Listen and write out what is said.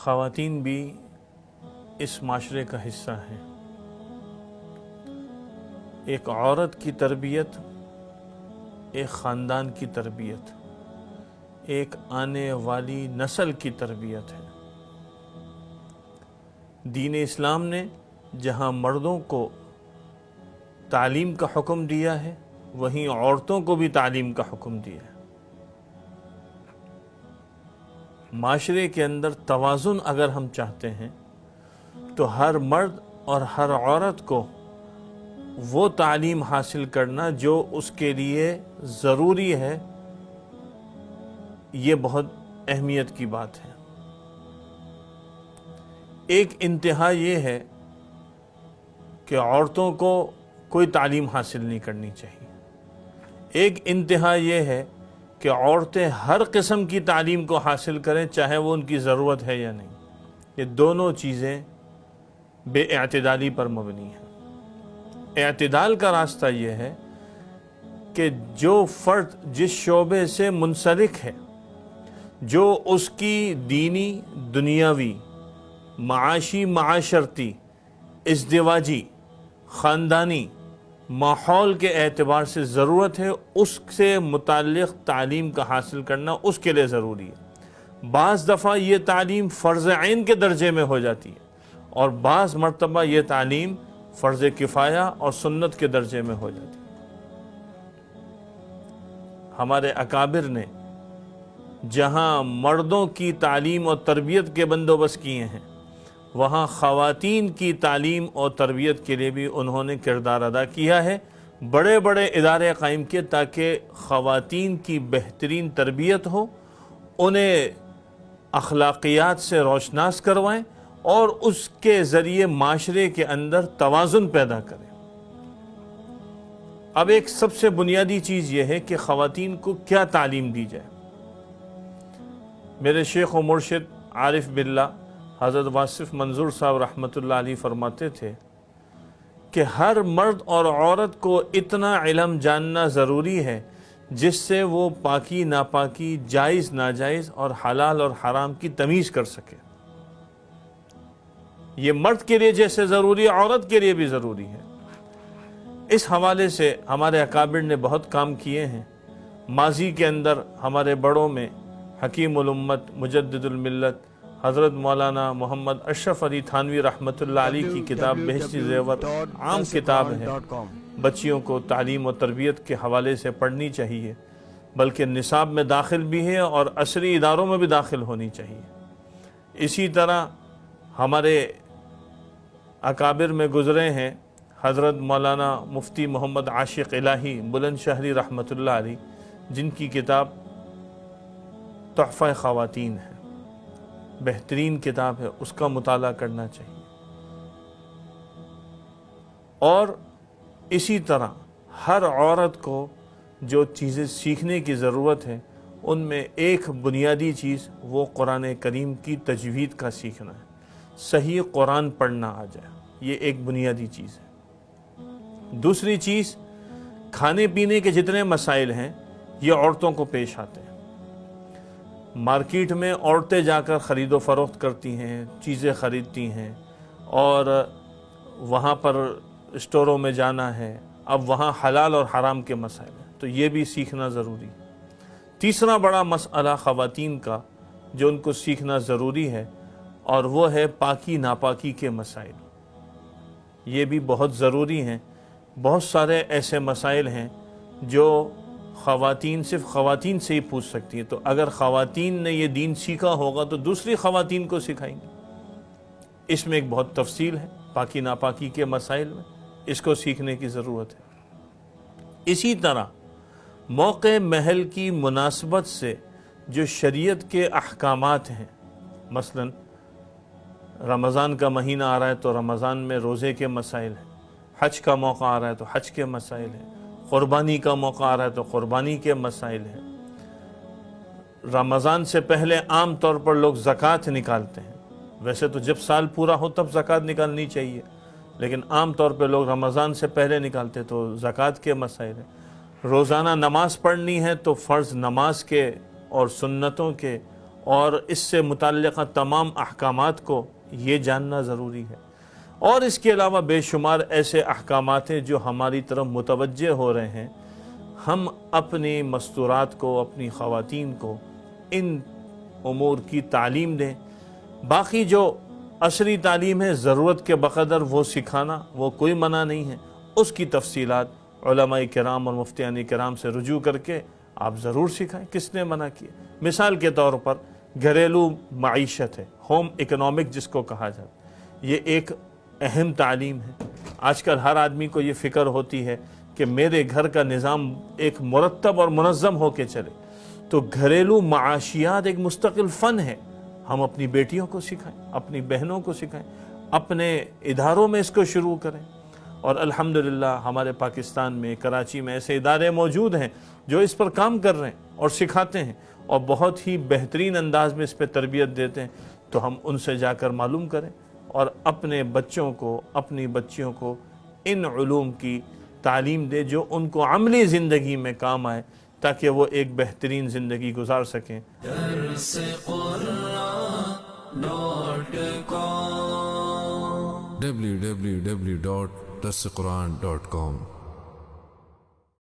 خواتین بھی اس معاشرے کا حصہ ہیں۔ ایک عورت کی تربیت ایک خاندان کی تربیت، ایک آنے والی نسل کی تربیت ہے۔ دین اسلام نے جہاں مردوں کو تعلیم کا حکم دیا ہے، وہیں عورتوں کو بھی تعلیم کا حکم دیا ہے۔ معاشرے کے اندر توازن اگر ہم چاہتے ہیں تو ہر مرد اور ہر عورت کو وہ تعلیم حاصل کرنا جو اس کے لیے ضروری ہے، یہ بہت اہمیت کی بات ہے۔ ایک انتہا یہ ہے کہ عورتوں کو کوئی تعلیم حاصل نہیں کرنی چاہیے۔ ایک انتہا یہ ہے کہ عورتیں ہر قسم کی تعلیم کو حاصل کریں، چاہے وہ ان کی ضرورت ہے یا نہیں۔ یہ دونوں چیزیں بے اعتدالی پر مبنی ہیں۔ اعتدال کا راستہ یہ ہے کہ جو فرد جس شعبے سے منسلک ہے، جو اس کی دینی، دنیاوی، معاشی، معاشرتی، ازدواجی، خاندانی ماحول کے اعتبار سے ضرورت ہے، اس سے متعلق تعلیم کا حاصل کرنا اس کے لیے ضروری ہے۔ بعض دفعہ یہ تعلیم فرض عین کے درجے میں ہو جاتی ہے، اور بعض مرتبہ یہ تعلیم فرض کفایہ اور سنت کے درجے میں ہو جاتی ہے۔ ہمارے اکابر نے جہاں مردوں کی تعلیم اور تربیت کے بندوبست کیے ہیں، وہاں خواتین کی تعلیم اور تربیت کے لیے بھی انہوں نے کردار ادا کیا ہے۔ بڑے بڑے ادارے قائم کیے تاکہ خواتین کی بہترین تربیت ہو، انہیں اخلاقیات سے روشناس کروائیں اور اس کے ذریعے معاشرے کے اندر توازن پیدا کریں۔ اب ایک سب سے بنیادی چیز یہ ہے کہ خواتین کو کیا تعلیم دی جائے۔ میرے شیخ و مرشد عارف باللہ حضرت واصف منظور صاحب رحمۃ اللہ علیہ فرماتے تھے کہ ہر مرد اور عورت کو اتنا علم جاننا ضروری ہے جس سے وہ پاکی ناپاکی، جائز ناجائز اور حلال اور حرام کی تمیز کر سکے۔ یہ مرد کے لیے جیسے ضروری ہے، عورت کے لیے بھی ضروری ہے۔ اس حوالے سے ہمارے اکابر نے بہت کام کیے ہیں۔ ماضی کے اندر ہمارے بڑوں میں حکیم الامت، مجدد الملت حضرت مولانا محمد اشرف علی تھانوی رحمۃ اللہ علیہ کی کتاب بہشتی زیور عام کتاب ہے، بچیوں کو تعلیم و تربیت کے حوالے سے پڑھنی چاہیے، بلکہ نصاب میں داخل بھی ہے اور عصری اداروں میں بھی داخل ہونی چاہیے۔ اسی طرح ہمارے اکابر میں گزرے ہیں حضرت مولانا مفتی محمد عاشق الہی بلند شہری رحمۃ اللہ علیہ، جن کی کتاب تحفہ خواتین ہے، بہترین کتاب ہے، اس کا مطالعہ کرنا چاہیے۔ اور اسی طرح ہر عورت کو جو چیزیں سیکھنے کی ضرورت ہے، ان میں ایک بنیادی چیز وہ قرآن کریم کی تجوید کا سیکھنا ہے، صحیح قرآن پڑھنا آ جائے، یہ ایک بنیادی چیز ہے۔ دوسری چیز، کھانے پینے کے جتنے مسائل ہیں یہ عورتوں کو پیش آتے ہیں۔ مارکیٹ میں عورتیں جا کر خرید و فروخت کرتی ہیں، چیزیں خریدتی ہیں، اور وہاں پر اسٹوروں میں جانا ہے، اب وہاں حلال اور حرام کے مسائل ہیں، تو یہ بھی سیکھنا ضروری ہے۔ تیسرا بڑا مسئلہ خواتین کا جو ان کو سیکھنا ضروری ہے، اور وہ ہے پاکی ناپاکی کے مسائل۔ یہ بھی بہت ضروری ہیں۔ بہت سارے ایسے مسائل ہیں جو خواتین صرف خواتین سے ہی پوچھ سکتی ہیں، تو اگر خواتین نے یہ دین سیکھا ہوگا تو دوسری خواتین کو سکھائیں گے۔ اس میں ایک بہت تفصیل ہے پاکی ناپاکی کے مسائل میں، اس کو سیکھنے کی ضرورت ہے۔ اسی طرح موقع محل کی مناسبت سے جو شریعت کے احکامات ہیں، مثلا رمضان کا مہینہ آ رہا ہے تو رمضان میں روزے کے مسائل ہیں، حج کا موقع آ رہا ہے تو حج کے مسائل ہیں، قربانی کا موقع آ رہا ہے تو قربانی کے مسائل ہیں۔ رمضان سے پہلے عام طور پر لوگ زکوٰۃ نکالتے ہیں، ویسے تو جب سال پورا ہو تب زکوٰۃ نکالنی چاہیے، لیکن عام طور پہ لوگ رمضان سے پہلے نکالتے تو زکوٰۃ کے مسائل ہیں۔ روزانہ نماز پڑھنی ہے تو فرض نماز کے اور سنتوں کے اور اس سے متعلقہ تمام احکامات کو یہ جاننا ضروری ہے۔ اور اس کے علاوہ بے شمار ایسے احکامات ہیں جو ہماری طرف متوجہ ہو رہے ہیں۔ ہم اپنی مستورات کو، اپنی خواتین کو ان امور کی تعلیم دیں۔ باقی جو عصری تعلیم ہے ضرورت کے بقدر وہ سکھانا، وہ کوئی منع نہیں ہے، اس کی تفصیلات علماء کرام اور مفتیان کرام سے رجوع کر کے آپ ضرور سکھائیں، کس نے منع کیا؟ مثال کے طور پر گھریلو معیشت ہے، ہوم اکنامک جس کو کہا جاتا ہے، یہ ایک اہم تعلیم ہے۔ آج کل ہر آدمی کو یہ فکر ہوتی ہے کہ میرے گھر کا نظام ایک مرتب اور منظم ہو کے چلے، تو گھریلو معاشیات ایک مستقل فن ہے۔ ہم اپنی بیٹیوں کو سکھائیں، اپنی بہنوں کو سکھائیں، اپنے اداروں میں اس کو شروع کریں۔ اور الحمدللہ ہمارے پاکستان میں، کراچی میں ایسے ادارے موجود ہیں جو اس پر کام کر رہے ہیں اور سکھاتے ہیں اور بہت ہی بہترین انداز میں اس پہ تربیت دیتے ہیں۔ تو ہم ان سے جا کر معلوم کریں اور اپنے بچوں کو، اپنی بچیوں کو ان علوم کی تعلیم دے جو ان کو عملی زندگی میں کام آئے، تاکہ وہ ایک بہترین زندگی گزار سکیں۔ www.darsequran.com